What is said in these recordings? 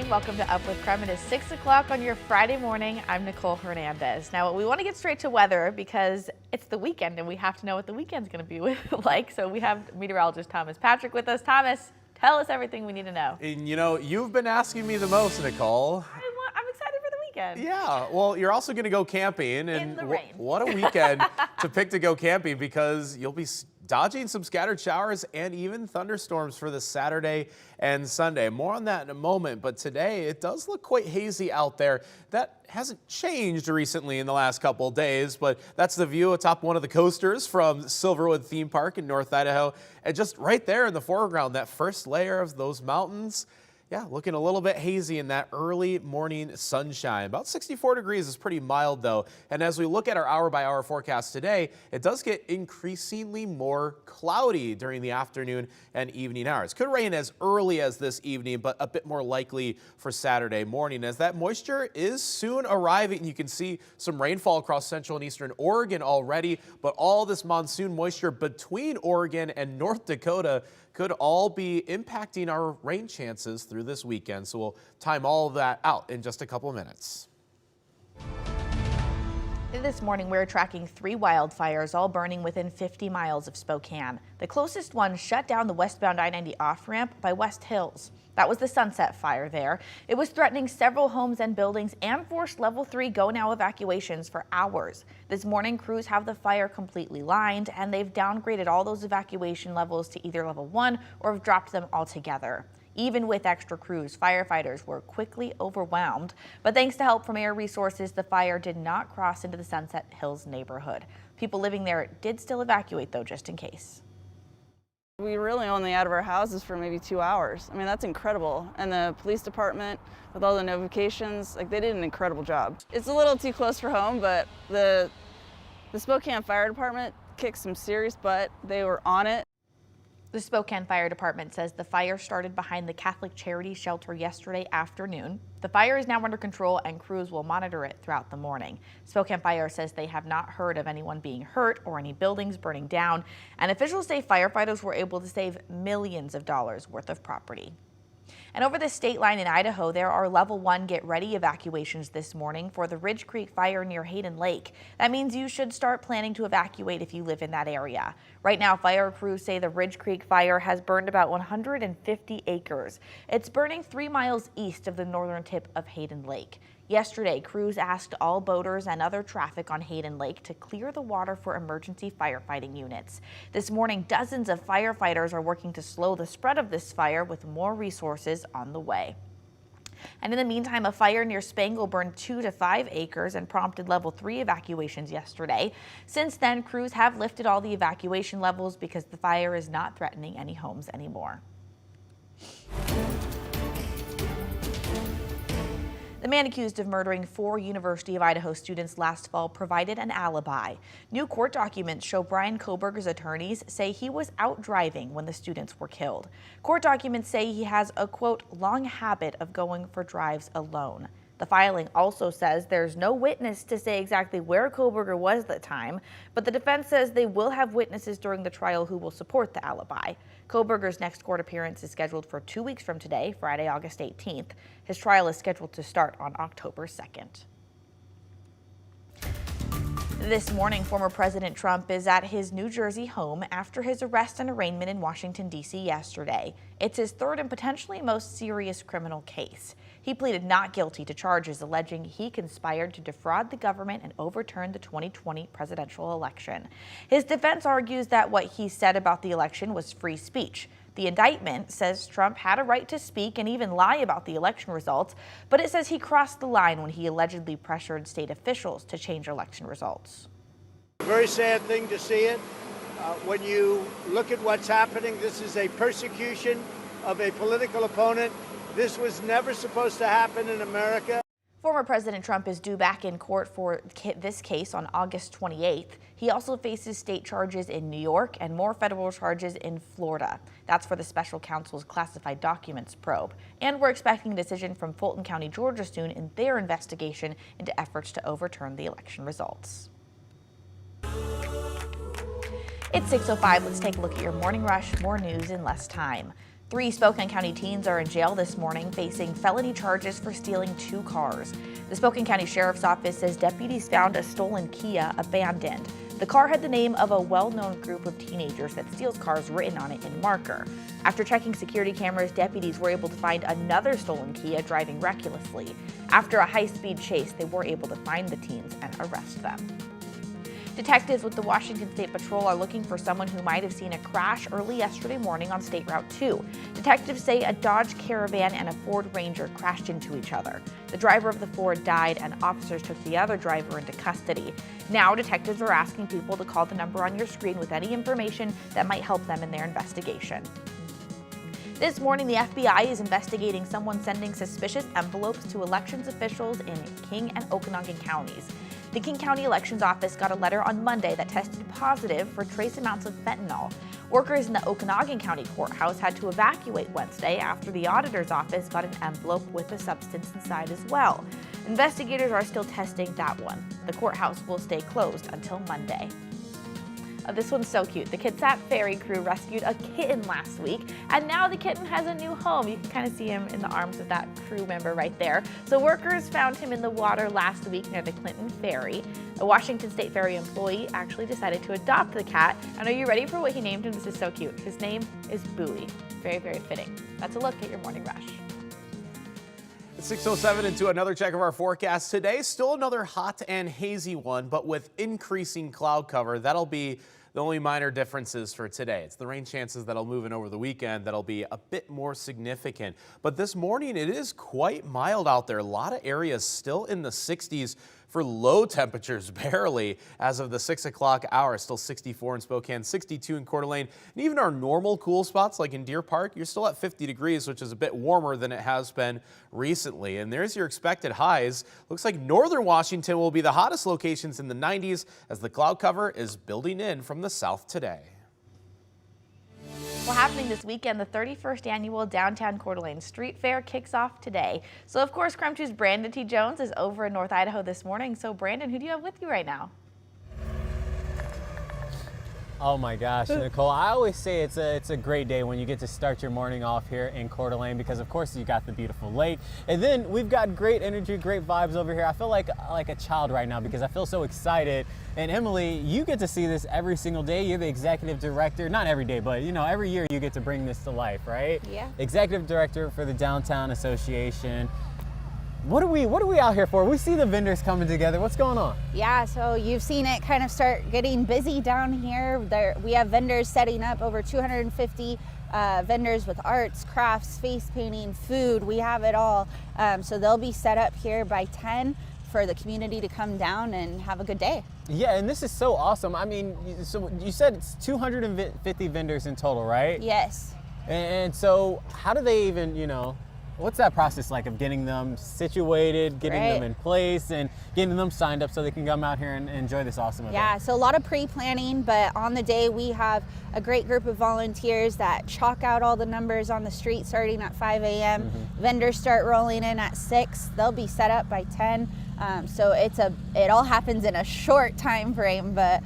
and welcome to Up with KREM. It is 6 o'clock on your Friday morning. I'm Nicole Hernandez. Now, we want to get straight to weather because it's the weekend and we have to know what the weekend's going to be like. So we have meteorologist Thomas Patrick with us. Thomas, tell us everything we need to know. And you know, you've been asking me the most, Nicole. I'm excited for the weekend. Yeah, well, you're also going to go camping. And in the rain. What a weekend to pick to go camping, because you'll be dodging some scattered showers and even thunderstorms for this Saturday and Sunday. More on that in a moment, but today it does look quite hazy out there. That hasn't changed recently in the last couple of days, but that's the view atop one of the coasters from Silverwood Theme Park in North Idaho. And just right there in the foreground, that first layer of those mountains, yeah, looking a little bit hazy in that early morning sunshine. About 64 degrees is pretty mild though. And as we look at our hour-by-hour forecast today, it does get increasingly more cloudy during the afternoon and evening hours. Could rain as early as this evening, but a bit more likely for Saturday morning, as that moisture is soon arriving. You can see some rainfall across central and eastern Oregon already, but all this monsoon moisture between Oregon and North Dakota could all be impacting our rain chances through this weekend. So we'll time all of that out in just a couple of minutes. This morning, we're tracking 3 wildfires, all burning within 50 miles of Spokane. The closest one shut down the westbound I-90 off-ramp by West Hills. That was the Sunset Fire there. It was threatening several homes and buildings and forced level 3 go-now evacuations for hours. This morning, crews have the fire completely lined, and they've downgraded all those evacuation levels to either level 1 or have dropped them altogether. Even with extra crews, firefighters were quickly overwhelmed. But thanks to help from Air Resources, the fire did not cross into the Sunset Hills neighborhood. People living there did still evacuate, though, just in case. We were really only out of our houses for maybe 2 hours. I mean, that's incredible. And the police department, with all the notifications, like, they did an incredible job. It's a little too close for home, but the Spokane Fire Department kicked some serious butt. They were on it. The Spokane Fire Department says the fire started behind the Catholic Charity Shelter yesterday afternoon. The fire is now under control and crews will monitor it throughout the morning. Spokane Fire says they have not heard of anyone being hurt or any buildings burning down, and officials say firefighters were able to save millions of dollars worth of property. And over the state line in Idaho, there are level 1 get ready evacuations this morning for the Ridge Creek fire near Hayden Lake. That means you should start planning to evacuate if you live in that area. Right now, fire crews say the Ridge Creek fire has burned about 150 acres. It's burning 3 miles east of the northern tip of Hayden Lake. Yesterday, crews asked all boaters and other traffic on Hayden Lake to clear the water for emergency firefighting units. This morning, dozens of firefighters are working to slow the spread of this fire with more resources on the way. And in the meantime, a fire near Spangle burned 2 to 5 acres and prompted level 3 evacuations yesterday. Since then, crews have lifted all the evacuation levels because the fire is not threatening any homes anymore. The man accused of murdering 4 University of Idaho students last fall provided an alibi. New court documents show Brian Coburger's attorneys say he was out driving when the students were killed. Court documents say he has a, quote, long habit of going for drives alone. The filing also says there's no witness to say exactly where Coburger was at the time, but the defense says they will have witnesses during the trial who will support the alibi. Coburger's next court appearance is scheduled for 2 weeks from today, Friday, August 18th. His trial is scheduled to start on October 2nd. This morning, former President Trump is at his New Jersey home after his arrest and arraignment in Washington, D.C. yesterday. It's his third and potentially most serious criminal case. He pleaded not guilty to charges alleging he conspired to defraud the government and overturn the 2020 presidential election. His defense argues that what he said about the election was free speech. The indictment says Trump had a right to speak and even lie about the election results, but it says he crossed the line when he allegedly pressured state officials to change election results. Very sad thing to see it. When you look at what's happening, this is a persecution of a political opponent. This was never supposed to happen in America. Former President Trump is due back in court for this case on August 28th. He also faces state charges in New York and more federal charges in Florida. That's for the special counsel's classified documents probe. And we're expecting a decision from Fulton County, Georgia soon in their investigation into efforts to overturn the election results. It's 6:05. Let's take a look at your morning rush. More news in less time. 3 Spokane County teens are in jail this morning facing felony charges for stealing 2 cars. The Spokane County Sheriff's Office says deputies found a stolen Kia abandoned. The car had the name of a well-known group of teenagers that steals cars written on it in marker. After checking security cameras, deputies were able to find another stolen Kia driving recklessly. After a high-speed chase, they were able to find the teens and arrest them. Detectives with the Washington State Patrol are looking for someone who might have seen a crash early yesterday morning on State Route 2. Detectives say a Dodge Caravan and a Ford Ranger crashed into each other. The driver of the Ford died and officers took the other driver into custody. Now detectives are asking people to call the number on your screen with any information that might help them in their investigation. This morning, the FBI is investigating someone sending suspicious envelopes to elections officials in King and Okanagan counties. The King County Elections Office got a letter on Monday that tested positive for trace amounts of fentanyl. Workers in the Okanagan County Courthouse had to evacuate Wednesday after the auditor's office got an envelope with the substance inside as well. Investigators are still testing that one. The courthouse will stay closed until Monday. Oh, this one's so cute. The Kitsap Ferry crew rescued a kitten last week, and now the kitten has a new home. You can kind of see him in the arms of that crew member right there. So workers found him in the water last week near the Clinton Ferry. A Washington State Ferry employee actually decided to adopt the cat. And are you ready for what he named him? This is so cute. His name is Bowie. Very, very fitting. That's a look at your morning rush. It's 6:07 into another check of our forecast. Today, still another hot and hazy one, but with increasing cloud cover. That'll be the only minor differences for today. It's the rain chances that'll move in over the weekend that'll be a bit more significant. But this morning, it is quite mild out there. A lot of areas still in the 60s for low temperatures, barely as of the 6 o'clock hour. Still 64 in Spokane, 62 in Coeur d'Alene, and even our normal cool spots like in Deer Park, you're still at 50 degrees, which is a bit warmer than it has been recently. And there's your expected highs. Looks like northern Washington will be the hottest locations in the 90s as the cloud cover is building in from the south today. Well, happening this weekend, the 31st annual Downtown Coeur d'Alene Street Fair kicks off today. So, of course, KREM 2's Brandon T. Jones is over in North Idaho this morning. So, Brandon, who do you have with you right now? Oh my gosh, Nicole, I always say it's a great day when you get to start your morning off here in Coeur d'Alene because of course you got the beautiful lake, and then we've got great energy, great vibes over here. I feel like a child right now because I feel so excited. And Emily, you get to see this every single day. You're the executive director, not every day, but you know, every year you get to bring this to life, right? Yeah. Executive director for the Downtown Association. What are we out here for? We see the vendors coming together. What's going on? Yeah, so you've seen it kind of start getting busy down here. We have vendors setting up, over 250 vendors with arts, crafts, face painting, food. We have it all. So they'll be set up here by 10 for the community to come down and have a good day. Yeah, and this is so awesome. I mean, so you said it's 250 vendors in total, right? Yes. And so how do they even, what's that process like of getting them situated, getting them in place, and getting them signed up so they can come out here and enjoy this awesome event? Yeah, so a lot of pre-planning, but on the day we have a great group of volunteers that chalk out all the numbers on the street starting at 5 a.m. Mm-hmm. Vendors start rolling in at 6. They'll be set up by 10. So it all happens in a short time frame, but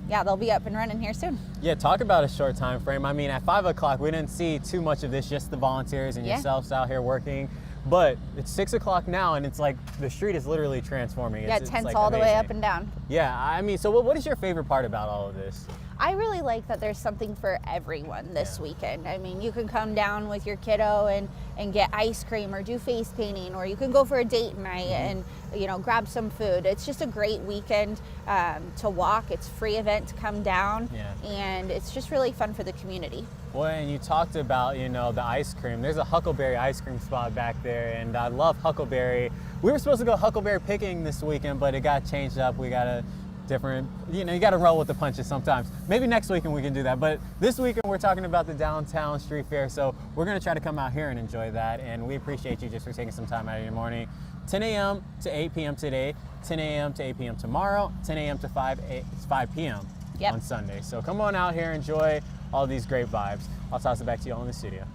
yeah, they'll be up and running here soon. Yeah, talk about a short time frame. I mean, at 5 o'clock, we didn't see too much of this, just the volunteers and yourselves out here working. But it's 6 o'clock now, and it's like the street is literally transforming. Yeah, it's tents like all the way amazing. up and down. Yeah, I mean, so what is your favorite part about all of this? I really like that there's something for everyone this weekend. I mean, you can come down with your kiddo and get ice cream or do face painting, or you can go for a date night and grab some food. It's just a great weekend to walk. It's a free event to come down, and it's just really fun for the community. Well, and you talked about, the ice cream. There's a Huckleberry ice cream spot back there, and I love Huckleberry. We were supposed to go Huckleberry picking this weekend, but it got changed up. We got a different, you got to roll with the punches sometimes. Maybe next weekend we can do that, but this weekend we're talking about the Downtown Street Fair, so we're going to try to come out here and enjoy that, and we appreciate you just for taking some time out of your morning. 10 a.m. to 8 p.m. today, 10 a.m. to 8 p.m. tomorrow, 10 a.m. to 5 p.m. on Sunday. So come on out here, enjoy all these great vibes. I'll toss it back to you all in the studio.